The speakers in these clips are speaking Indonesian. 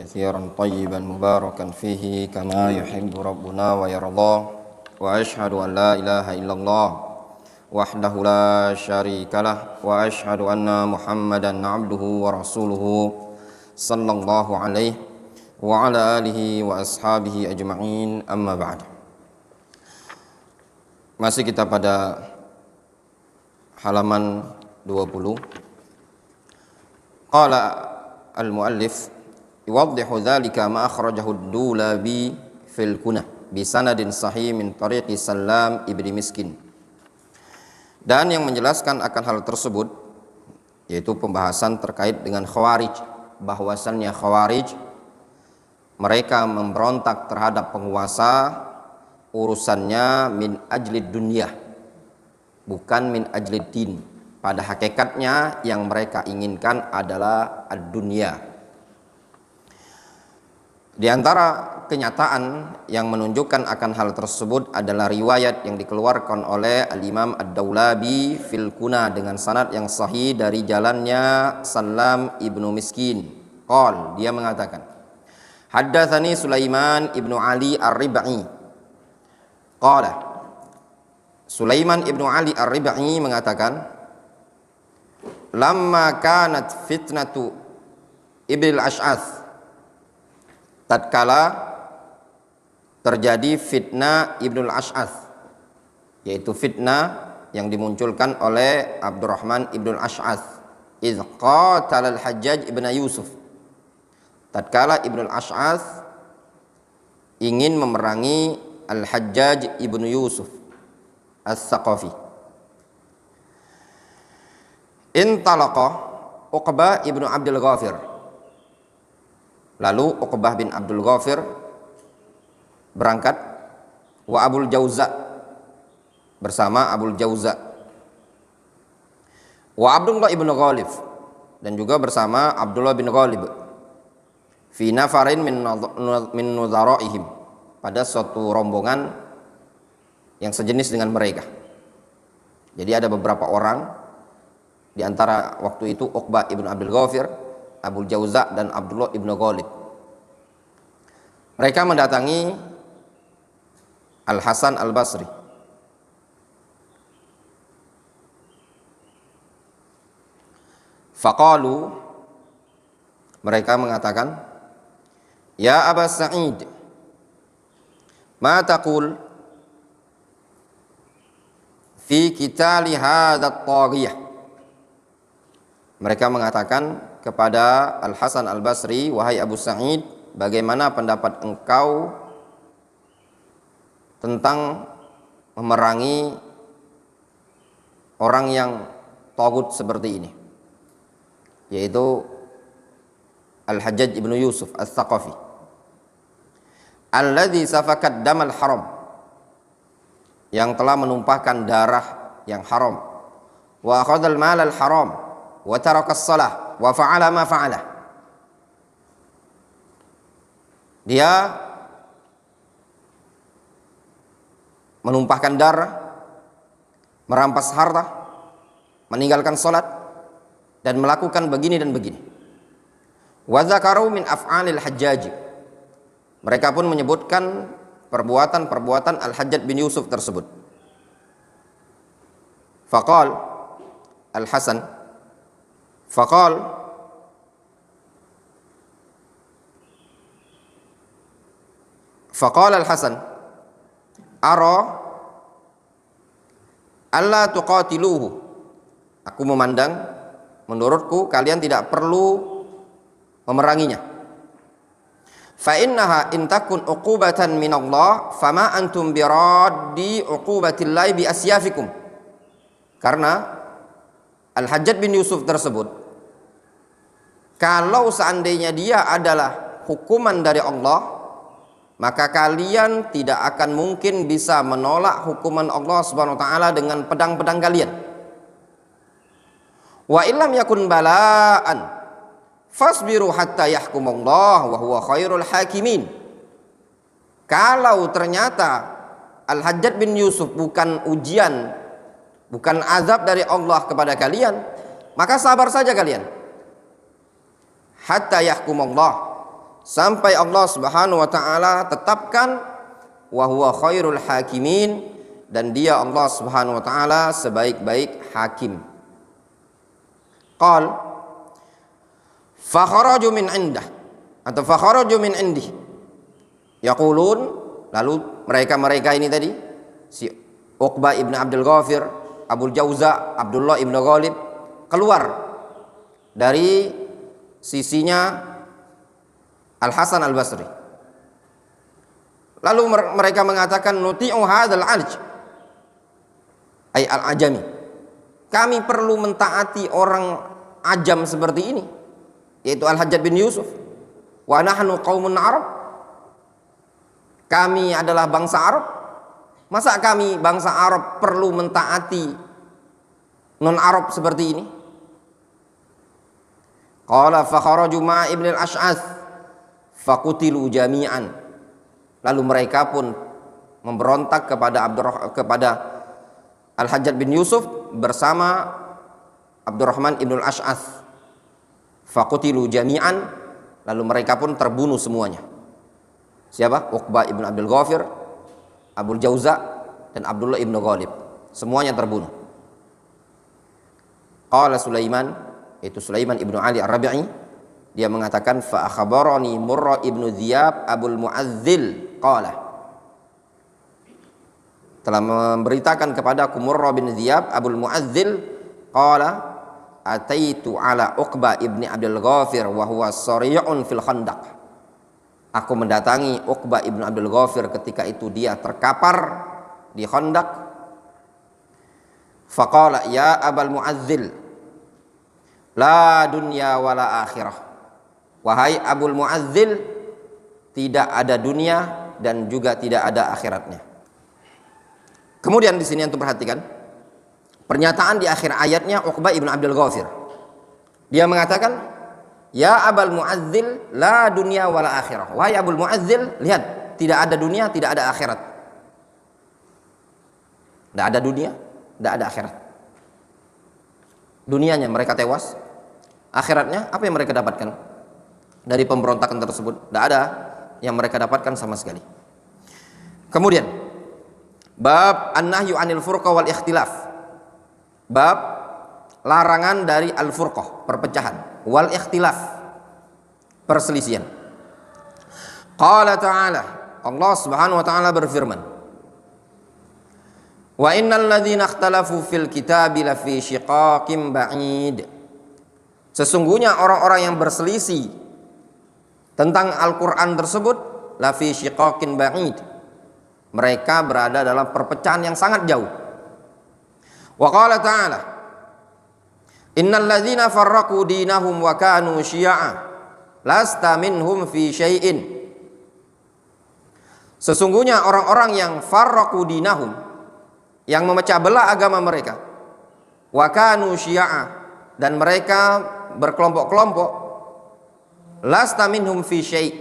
كثيرا طيبا مباركا فيه كما يحب ربنا ويرضى وأشهد أن لا إله إلا الله وحده لا شريك له وأشهد أن محمدا عبده ورسوله صلى الله عليه وعلى آله وأصحابه أجمعين أما بعد. Masih kita pada halaman 20. Qala al-muallif yuwaddihu dzalika ma akhrajahu ad-Dulabi fil Kunah bi sanadin sahih min tariqi Salam ibni Miskin. Dan yang menjelaskan akan hal tersebut yaitu pembahasan terkait dengan Khawarij, bahwasannya Khawarij mereka memberontak terhadap penguasa urusannya min ajlid dunya, bukan min ajlid din. Pada hakikatnya yang mereka inginkan adalah ad-dunya. Di antara kenyataan yang menunjukkan akan hal tersebut adalah riwayat yang dikeluarkan oleh Al-Imam Ad-Daulabi fil Kuna dengan sanad yang sahih dari jalannya Salam ibnu Miskin. Qal, dia mengatakan, haddatsani Sulaiman ibnu Ali Ar-Rib'i. Qala, Sulaiman ibnu Ali Ar-Rib'i mengatakan, lamma kanat fitnatu Ibnul Ash'ath, tatkala terjadi fitnah Ibnul Ash'ath, yaitu fitnah yang dimunculkan oleh Abdurrahman Ibnul Ash'ath, idh qatala al-Hajjaj ibn Yusuf, tatkala Ibnul Ash'ath ingin memerangi Al-Hajjaj ibn Yusuf As-Saqafi. Intalaqa Uqbah ibnu Abdul Ghafir. Lalu Uqbah bin Abdul Ghafir berangkat, wa Abul Jauza, bersama Abul Jauza, wa Abdullah ibnu Ghalib, dan juga bersama Abdullah bin Ghalib, fi nafarin min nuzaraihim, pada suatu rombongan yang sejenis dengan mereka. Jadi ada beberapa orang di antara waktu itu Uqbah ibn Abdul Ghafir, Abul Jauza, dan Abdullah ibn Ghalib. Mereka mendatangi Al-Hasan Al-Basri. Faqalu, mereka mengatakan, ya Aba Sa'id, ma taqul fi qitali hadha at-taghiyah. Mereka mengatakan kepada Al-Hasan Al-Basri, wahai Abu Sa'id, bagaimana pendapat engkau tentang memerangi orang yang tagut seperti ini, yaitu Al-Hajjaj ibn Yusuf As-Saqafi, alladzi safakat damal haram, yang telah menumpahkan darah yang haram, wa akhadhal malal haram, wa tarakas salah, wa fa'ala ma fa'ala. Dia menumpahkan darah, merampas harta, meninggalkan salat, dan melakukan begini dan begini. Wa dzakaru min af'alil Hajjaj. Mereka pun menyebutkan perbuatan-perbuatan Al-Hajjaj bin Yusuf tersebut. Faqal Al-Hasan, faqal Al-Hasan, ara alla tuqatiluhu, aku memandang, menurutku kalian tidak perlu memeranginya. Fa innaha in takun uqubatan minallah fama antum biraddi uqubatillahi bi asyafikum. Karena Al-Hajjaj bin Yusuf tersebut, kalau seandainya dia adalah hukuman dari Allah, maka kalian tidak akan mungkin bisa menolak hukuman Allah Subhanahu wa taala dengan pedang-pedang kalian. Wa illam yakun bala'an fasbiru hatta yahkumallah wa huwa khairul hakimin. Kalau ternyata Al-Hajjaj bin Yusuf bukan ujian, bukan azab dari Allah kepada kalian, maka sabar saja kalian. Hatta yahkumallah, sampai Allah Subhanahu wa taala tetapkan wa huwa khairul hakimin, dan dia Allah Subhanahu wa taala sebaik-baik hakim. Qal fa kharaju min indah atau fa kharaju min indih yaqulun, lalu mereka ini tadi, si Uqbah ibn Abdul Ghafir, Abul Jauza, Abdullah ibn Ghalib, keluar dari sisinya Al Hasan Al Basri. Lalu mereka mengatakan nuti'u hadzal alj ay al ajami, kami perlu mentaati orang ajam seperti ini, yaitu Al Hajjaj bin Yusuf. Wa nahnu qaumun Arab, kami adalah bangsa Arab, masa kami bangsa Arab perlu mentaati non Arab seperti ini? Qala fa kharaju ma Ibn al-Ash'ath faqutilu jami'an, lalu mereka pun memberontak kepada Al-Hajjaj bin Yusuf bersama Abdurrahman ibn al-Ash'ath. Faqutilu jami'an, lalu mereka pun terbunuh semuanya. Siapa? Uqbah ibn Abdul Ghafir, Abul Jauza, dan Abdullah ibn Ghalib, semuanya terbunuh. Qala Sulaiman, itu Sulaiman ibn Ali Ar-Rabi'i, dia mengatakan fa akhbarani Murrah ibn Dziyab Abul Mu'adzil qala, telah memberitakan kepadaku Murrah bin Dziyab Abul Mu'adzil qala ataitu ala Uqbah ibni Abdul Ghafir wa huwa sari'un fil khandaq, aku mendatangi Uqbah ibn Abdul Ghafir ketika itu dia terkapar di Khandaq. Faqala ya Abul Mu'adzil la dunya wala akhirah, wahai Abul Mu'adzil, tidak ada dunia dan juga tidak ada akhiratnya. Kemudian di sini untuk perhatikan pernyataan di akhir ayatnya Uqbah ibn Abdul Ghafir. Dia mengatakan, ya Abul Mu'adzil la dunya wala akhirah. Wahai Abul Mu'adzil, lihat, tidak ada dunia, tidak ada akhirat. Tidak ada dunia, tidak ada akhirat. Dunianya mereka tewas, akhiratnya apa yang mereka dapatkan dari pemberontakan tersebut? Tidak ada yang mereka dapatkan sama sekali. Kemudian bab an-nahyu 'anil furqah wal ikhtilaf, bab larangan dari al-furqah, perpecahan, wal ikhtilaf, perselisihan. Qala ta'ala, Allah Subhanahu wa taala berfirman, wa innal ladzina ikhtalafu fil kitabi lafi shiqaqin ba'id, sesungguhnya orang-orang yang berselisih tentang Al-Qur'an tersebut lafi shiqaqin ba'id, mereka berada dalam perpecahan yang sangat jauh. Wa qala ta'ala, innal ladzina farraqu dinahum wa kanu syi'a lasta minhum fi syai'in, sesungguhnya orang-orang yang farraqu dinahum, yang memecah belah agama mereka, wa kanu syi'a, dan mereka berkelompok-kelompok, lasta minhum fi syai',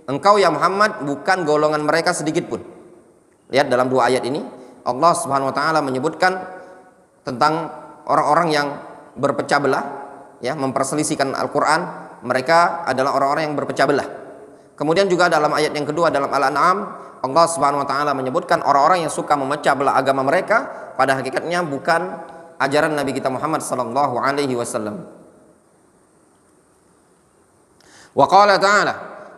engkau ya Muhammad bukan golongan mereka sedikit pun. Lihat dalam dua ayat ini Allah Subhanahu wa taala menyebutkan tentang orang-orang yang berpecah belah, ya, memperselisihkan Al-Qur'an, mereka adalah orang-orang yang berpecah belah. Kemudian juga dalam ayat yang kedua dalam Al-An'am Allah Subhanahu wa taala menyebutkan orang-orang yang suka memecah belah agama mereka pada hakikatnya bukan ajaran Nabi kita Muhammad sallallahu alaihi wasallam. Wa qala ta'ala,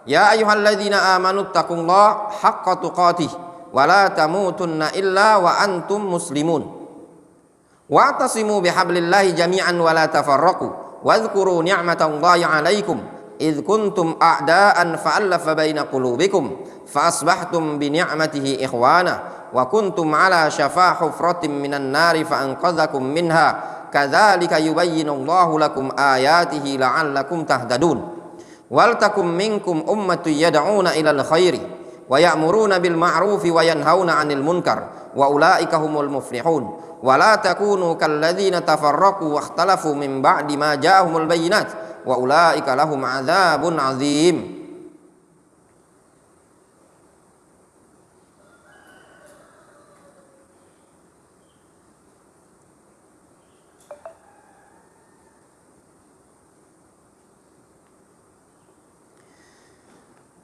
ya ayyuhalladzina amanu taqullaha haqqa tuqatih wa la tamutunna illa wa antum muslimun wa'tasimu bihablillahi jami'an wa la tafarraqu wadhkuru ni'matallahi 'alaikum idh kuntum a'da'an fa'alafa baina qulubikum fa asbahtum bi ni'matihi ikhwana wa kuntum 'ala shafa hufratin minan nari fa anqadhakum minha kadzalika yubayyinullahu lakum ayatihi la'allakum tahtadun wal takum minkum ummatun yad'una ilal khairi wa ya'muruna bil ma'rufi wa yanhauna 'anil munkar wa ulaika humul muflihun wa la takunu kalladzina tafarraqu wa ikhtalafu min ba'di ma ja'ahumul bayyinat wa ulaika lahum 'adzabun 'adzim.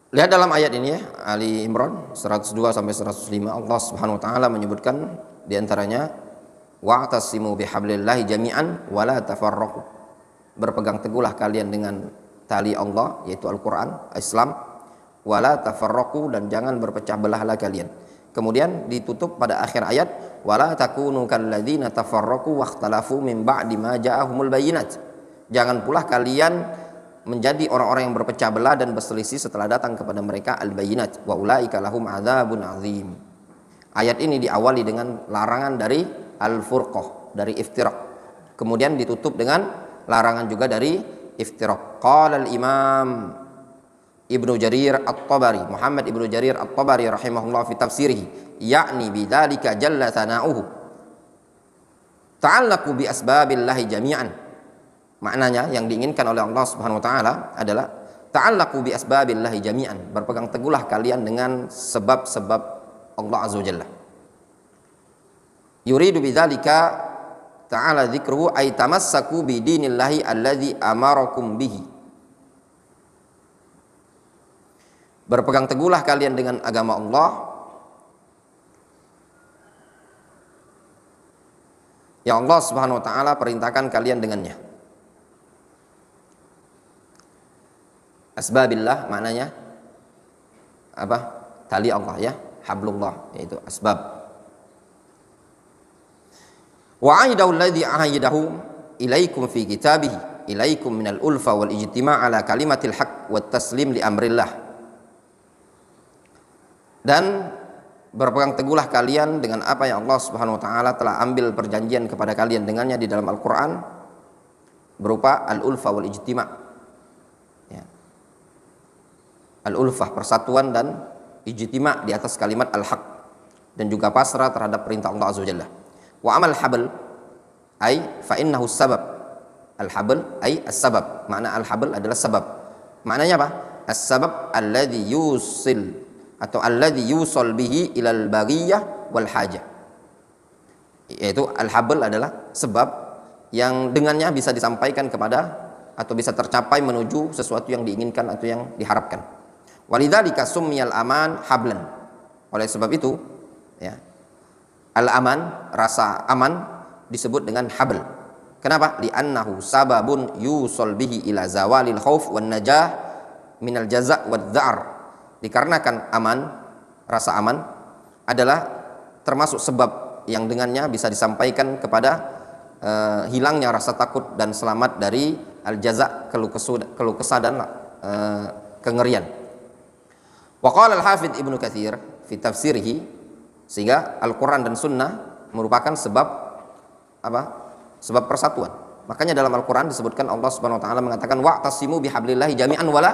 Lihat dalam ayat ini ya, Ali Imran 102 sampai 105, Allah Subhanahu wa taala menyebutkan di antaranya wa'tasimu bihablillahi jami'an wa la tafarraqu. Berpegang teguhlah kalian dengan tali Allah yaitu Al-Qur'an, Islam, wa la tafarraqu, dan jangan berpecah belahlah kalian. Kemudian ditutup pada akhir ayat wala takunu kalladzina tafarraqu wakhtalafu min ba'di ma ja'ahumul bayyinat. Jangan pula kalian menjadi orang-orang yang berpecah belah dan berselisih setelah datang kepada mereka al-bayyinat wa ulaika lahum adzabun azim. Ayat ini diawali dengan larangan dari al-furqah, dari iftiraq. Kemudian ditutup dengan larangan juga dari iftiraq. Qala al-Imam Ibnu Jarir At-Tabari, Muhammad Ibnu Jarir At-Tabari rahimahullah fi tafsirihi, yakni bidzalika jalla thana'uhu ta'allaqu bi asbabillahi jami'an. Maknanya yang diinginkan oleh Allah Subhanahu wa taala adalah ta'allaqu bi asbabillahi jami'an, berpegang teguhlah kalian dengan sebab-sebab Allah Azza wa Jalla. Yuridu bidzalika ta'ala dzikruhu ay tamassaku bi dinillahi alladzi amarakum bihi. Berpegang teguhlah kalian dengan agama Allah yang Allah Subhanahu wa taala perintahkan kalian dengannya. Asbabillah maknanya apa? Tali Allah ya, hablullah, yaitu asbab. Wa aidahu alladhi ahidahu ilaikum fi kitabihi ilaikum minal ulfa wal ijtima' ala kalimatil haq wat taslim li amrillah. Dan berpegang teguhlah kalian dengan apa yang Allah Subhanahu wa taala telah ambil perjanjian kepada kalian dengannya di dalam Al-Qur'an berupa al-ulfa wal ijtima'. Al-ulfah, persatuan, dan ijtima' di atas kalimat al-haq, dan juga pasrah terhadap perintah Allah Azza wa Jalla. Wa amal habl ay fa innahu sabab. Al-habl ay as-sabab. Makna al-habl adalah sabab. Maknanya apa? As-sabab alladhi yusil atau alladhi yusal bihi ilal baghiyah wal hajah. Yaitu al-habl adalah sebab yang dengannya bisa disampaikan kepada atau bisa tercapai menuju sesuatu yang diinginkan atau yang diharapkan. Walidzalika summiyal aman hablan. Oleh sebab itu ya, al-aman, rasa aman, disebut dengan habl. Kenapa? Li'annahu sababun yusol bihi ila zawalil khauf wan najah minal jaza' wad dza'ar. Dikarenakan aman, rasa aman adalah termasuk sebab yang dengannya bisa disampaikan kepada hilangnya rasa takut dan selamat dari al-jaza', keluh kesah dan kengerian. Wa qala al-Hafidz Ibnu Katsir fi tafsirihi, sehingga Al-Qur'an dan Sunnah merupakan sebab apa? Sebab persatuan. Makanya dalam Al-Qur'an disebutkan Allah Subhanahu wa taala mengatakan wa'tasimu bihablillahi jami'an wala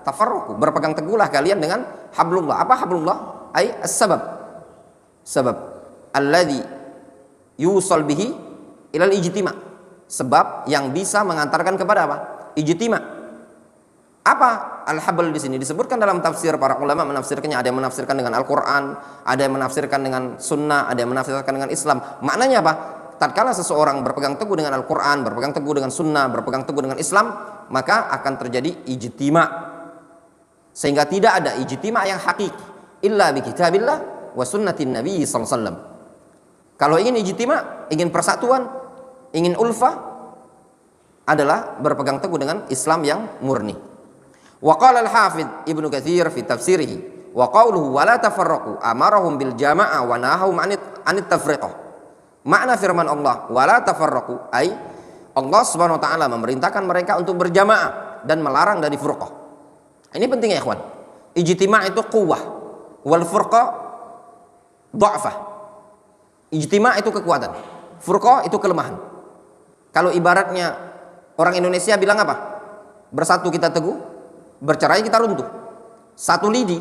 tafarraqu. Berpegang teguhlah kalian dengan hablullah. Apa hablullah? Ai as-sabab. Sabab alladzi yusal bihi ilal ijtima'. Sebab yang bisa mengantarkan kepada apa? Ijtima'. Apa al-habl di sini? Disebutkan dalam tafsir, para ulama menafsirkannya, ada yang menafsirkan dengan Al-Qur'an, ada yang menafsirkan dengan sunnah, ada yang menafsirkan dengan Islam. Maknanya apa? Tatkala seseorang berpegang teguh dengan Al-Qur'an, berpegang teguh dengan sunnah, berpegang teguh dengan Islam, maka akan terjadi ijtima'. Sehingga tidak ada ijtima' yang hakiki illa bi kitabillah wa sunnatin nabi sallallahu alaihi wasallam. Kalau ingin ijtima', ingin persatuan, ingin ulfah, adalah berpegang teguh dengan Islam yang murni. Wa qala al-Hafidz Ibnu Katsir fi tafsirihi wa qawluhu wa la tafarraqu amarahum bil jama'ah wa nahahum anit tafriqah. Makna firman Allah wa la tafarraqu ay Allah Subhanahu wa taala memerintahkan mereka untuk berjamaah dan melarang dari furqah. Ini penting ya ikhwan. Ijtima' itu quwwah wal furqah dha'fah. Ijtima' itu kekuatan, furqah itu kelemahan. Kalau ibaratnya orang Indonesia bilang apa? Bersatu kita teguh, bercerai kita runtuh. Satu lidi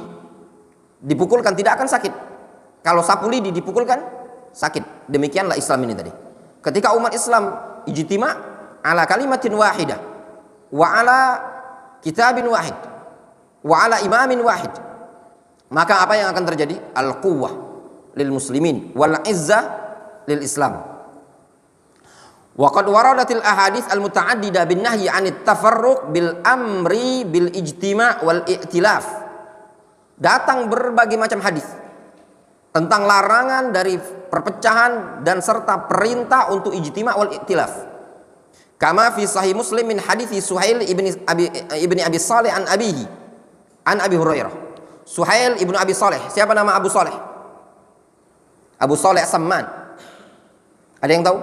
dipukulkan tidak akan sakit. Kalau sapu lidi dipukulkan sakit. Demikianlah Islam ini tadi. Ketika umat Islam ijtima' ala kalimatin wahidah wa ala kitabin wahid wa ala imamin wahid, maka apa yang akan terjadi? Al-quwwah lil muslimin wal izzah lil Islam. Wa qad waradatil ahadits al-muta'addidah bin nahyi 'anit tafarruq bil amri bil ijtima' wal i'tilaf. datang berbagai macam hadis tentang larangan dari perpecahan dan serta perintah untuk ijtima' wal iktilaf. Kama fi sahih Muslim min hadithi Suhail ibni Abi Saleh an abihi an Abi Hurairah. Suhail ibnu Abi Saleh. Siapa nama Abu Saleh? Abu Saleh As-Samman. Ada yang tahu?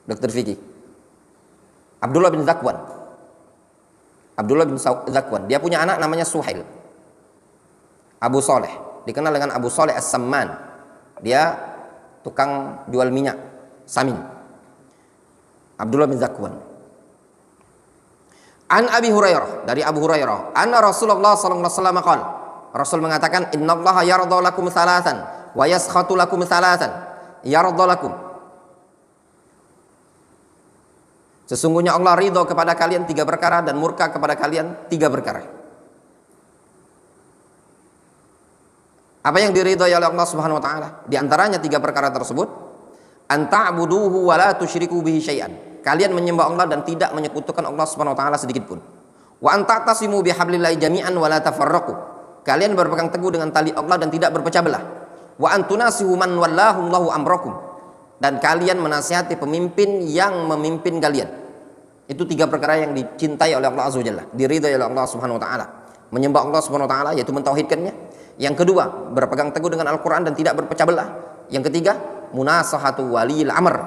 Dokter Vicky. Abdullah bin Zakwan. Abdullah bin Zakwan. Dia punya anak namanya Suhail. Abu Saleh. Dikenal dengan Abu Saleh As-Samman. Dia tukang jual minyak, samin. Abdullah bin Zakwan. An Abi Hurairah, dari Abu Hurairah, anna Rasulullah sallallahu alaihi wasallam qala, Rasul mengatakan, innallaha yarda lakum thalathan wa yaskhatu lakum thalathan. Yarda lakum, sesungguhnya Allah ridho kepada kalian 3 perkara dan murka kepada kalian 3 perkara. Apa yang diridhoi oleh Allah Subhanahu wa taala? Di antaranya 3 perkara tersebut, anta'buduhu wa la tusyriku bihi syai'an. Kalian menyembah Allah dan tidak menyekutukan Allah Subhanahu wa taala sedikit pun. Wa anta'tasimu bihablillahi jami'an wa la tafarraqu. Kalian berpegang teguh dengan tali Allah dan tidak berpecah belah. Wa antunasihu man wallahullahu amrakum. Dan kalian menasihati pemimpin yang memimpin kalian. Itu 3 perkara yang dicintai oleh Allah Azza wa Jalla, diridhai oleh Allah Subhanahu wa taala. Menyembah Allah Subhanahu wa taala yaitu mentauhidkannya. Yang kedua, berpegang teguh dengan Al-Qur'an dan tidak berpecah belah. Yang ketiga, munasahatu waliyil amr,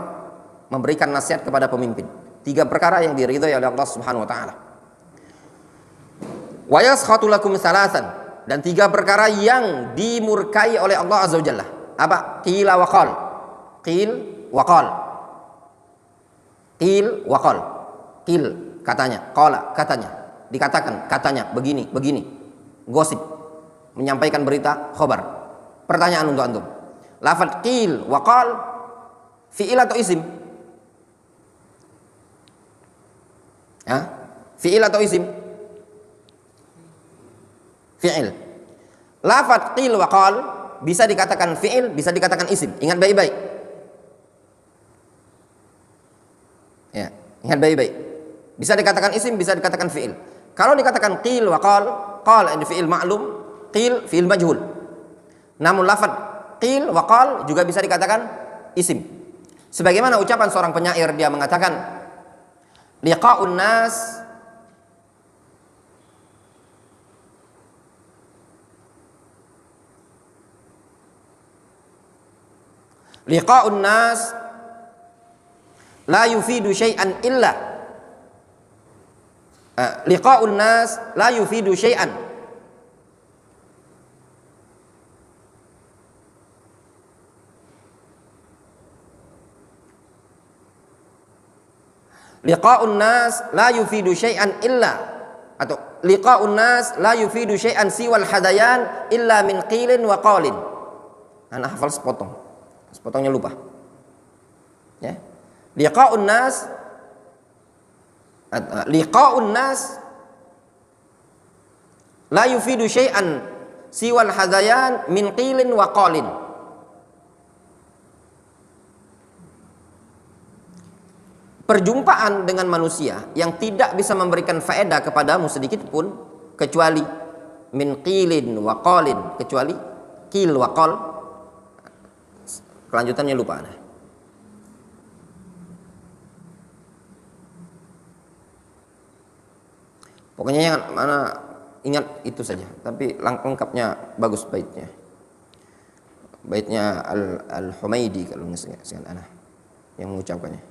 memberikan nasihat kepada pemimpin. 3 perkara yang diridhai oleh Allah Subhanahu wa taala. Wa yaskhatu lakum thalathan, dan 3 perkara yang dimurkai oleh Allah Azza wa Jalla. Apa? Qila wa qal. Qil wa qal. Qil wa qal. Qil katanya, qala katanya, dikatakan katanya, begini, begini. Gosip, menyampaikan berita, khabar. Pertanyaan untuk antum. Lafaz qil wa qal fi'il atau isim? Ya? Fi'il atau isim? Fi'il. Lafaz qil wa qal bisa dikatakan fi'il, bisa dikatakan isim. Ingat baik-baik. Ya, ingat baik-baik. Bisa dikatakan isim, bisa dikatakan fi'il. Kalau dikatakan qil wa qal ini fi'il ma'lum, qil fi'il majhul. Namun lafaz qil wa qal juga bisa dikatakan isim. Sebagaimana ucapan seorang penyair, dia mengatakan, liqa'un nas liqa'un nas la yufidu syai'an illa liqa'un nas la yufidu syai'an liqa'un nas la yufidu syai'an illa, atau liqa'un nas la yufidu syai'an siwal hadayan illa min qilin wa qalin. Anak hafal sepotongnya lupa. Ya. Liqa'un nas la yufidu syai'an siwal hadayan min qilin wa qalin. Perjumpaan dengan manusia yang tidak bisa memberikan faedah kepadamu sedikit pun kecuali min qilin wa qalin, kecuali qil wa qal. Kelanjutannya lupa. Pokoknya yang mana ingat itu saja, tapi lengkapnya bagus baitnya. Baitnya Al-Humaidi kalau ingat ana yang mengucapkannya.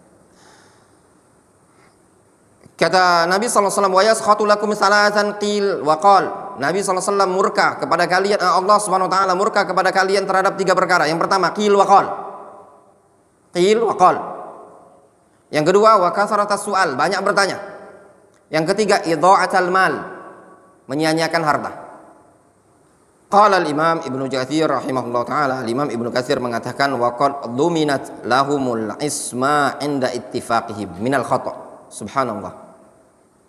Kata Nabi sallallahu alaihi wasallam, wa yaskhatu lakum salatan qil wa qal. Nabi sallallahu alaihi wasallam murka kepada kalian, Allah Subhanahu wa taala murka kepada kalian terhadap 3 perkara. Yang pertama, qil wa qal. Qil wa qal. Yang kedua, wa kasratas su'al, banyak bertanya. Yang ketiga, idha'atul mal, menyia-nyiakan harta. Qala al-Imam Ibnu Katsir rahimahullah taala, Imam Ibnu Katsir mengatakan, wa qad duminat lahumul isma inda ittifaqihim minal khata'. Subhanallah.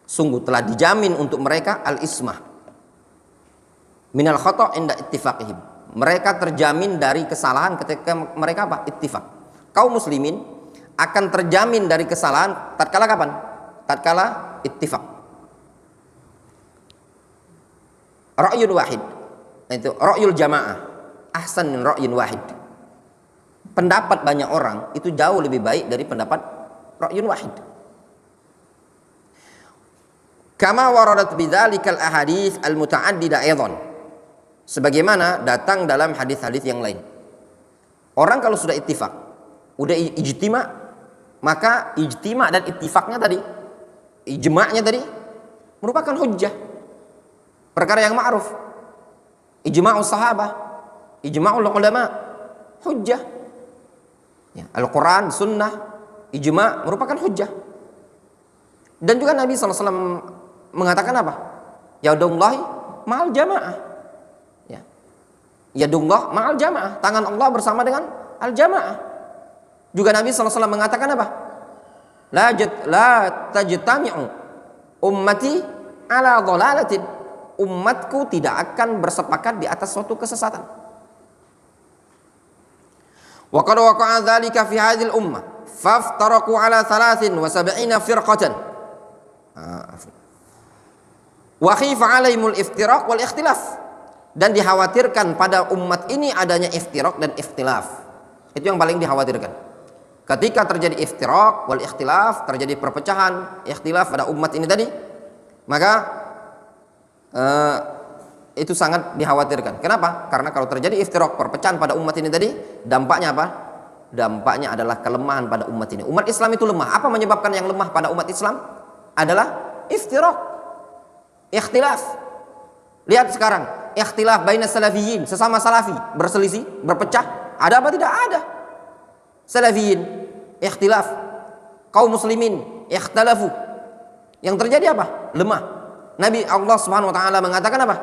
Sungguh telah dijamin untuk mereka al-ismah minal khata' inda ittifaqihim. Mereka terjamin dari kesalahan ketika mereka apa? Ittifaq. Kaum muslimin akan terjamin dari kesalahan tatkala kapan? Tatkala ittifaq. ra'yun wahid. Itu ra'yul jamaah ahsan min ra'yun wahid. Pendapat banyak orang itu jauh lebih baik dari pendapat ra'yun wahid. Kama waradat bidzalikal ahadits al-muta'addida aidan. Sebagaimana datang dalam hadis-hadis yang lain. Orang kalau sudah ittifaq, udah ijtima', maka ijtima' dan ittifaqnya tadi, ijma'nya tadi merupakan hujjah. Perkara yang ma'ruf. Ijma'us sahabah, ijma'ul ulama, hujjah. Ya, Al-Quran, sunnah, ijma' merupakan hujjah. Dan juga Nabi SAW mengatakan apa? Yadullahi ma'al jamaah. Ya. Yadullah ma'al jamaah. Tangan Allah bersama dengan al-jamaah. Juga Nabi SAW mengatakan apa? La tajtami'u ummati ala dhalalatin. Umatku tidak akan bersepakat di atas suatu kesesatan. Wa qad waqa'a dzalika fi hadhil ummah faftaraqu ala 73 firqatan. Wa khifa 'alaihimul iftiraq wal ikhtilaf. Dan dikhawatirkan pada umat ini adanya iftiraq dan ikhtilaf. Itu yang paling dikhawatirkan. Ketika terjadi iftiraq wal ikhtilaf, terjadi perpecahan, ikhtilaf pada umat ini tadi, maka itu sangat dikhawatirkan. Kenapa? Karena kalau terjadi iftiraq, perpecahan pada umat ini tadi, dampaknya apa? Dampaknya adalah kelemahan pada umat ini. Umat Islam itu lemah. Apa menyebabkan yang lemah pada umat Islam? Adalah iftiraq, ikhtilaf. Lihat sekarang, ikhtilaf baina salafiyin, sesama salafi berselisih, berpecah. Ada apa? Tidak ada. Salafiyin ikhtilaf, kaum muslimin ikhtalafu. Yang terjadi apa? Lemah. Nabi Allah Subhanahu wa taala mengatakan apa?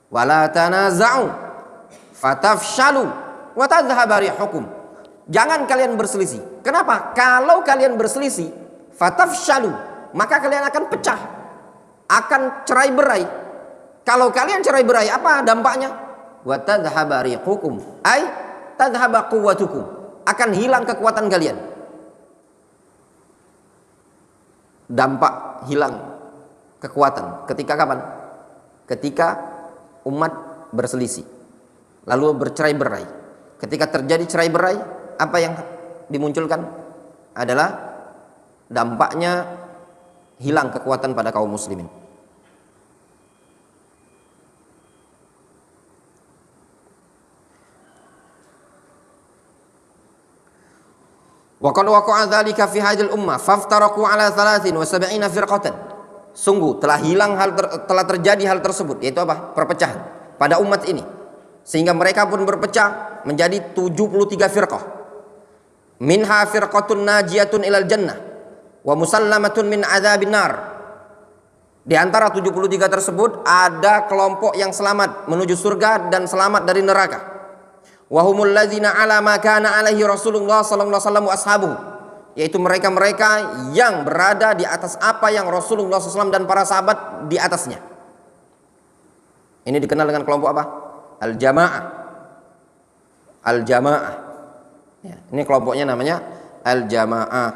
Wala tanaza'u fatafshalu wa tadhhabu rihukum. Jangan kalian berselisih. Kenapa? Kalau kalian berselisih, fatafshalu, maka kalian akan pecah, akan cerai-berai. Kalau kalian cerai-berai, apa dampaknya? Wa tadhhabu rihukum, ay tadhhabu quwwatukum, akan hilang kekuatan kalian. Dampak hilang kekuatan ketika kapan? Ketika umat berselisih lalu bercerai-berai. Ketika terjadi cerai-berai, apa yang dimunculkan adalah dampaknya hilang kekuatan pada kaum muslimin. Wa qad waqa'a dzalika fi hadhil ummah faftaraqu ala 73 firqatan. Sungguh telah telah terjadi hal tersebut, yaitu apa? Perpecahan pada umat ini. Sehingga mereka pun berpecah menjadi 73 firqah. Minha firqatun najiyatun ilal jannah wa musallamatun min adzabin nar. Di antara 73 tersebut ada kelompok yang selamat menuju surga dan selamat dari neraka. Wa humul ladzina ala ma kana alaihi Rasulullah sallallahu alaihi wasallam wa ashabuhu, yaitu mereka-mereka yang berada di atas apa yang Rasulullah SAW dan para sahabat di atasnya. Ini dikenal dengan kelompok apa? Al-Jamaah. Al-Jamaah. Ya, ini kelompoknya namanya Al-Jamaah.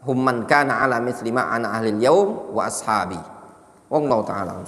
Hum man kana ala mithli ma ana ahlil yaum wa ashabi. Wallahu ta'ala.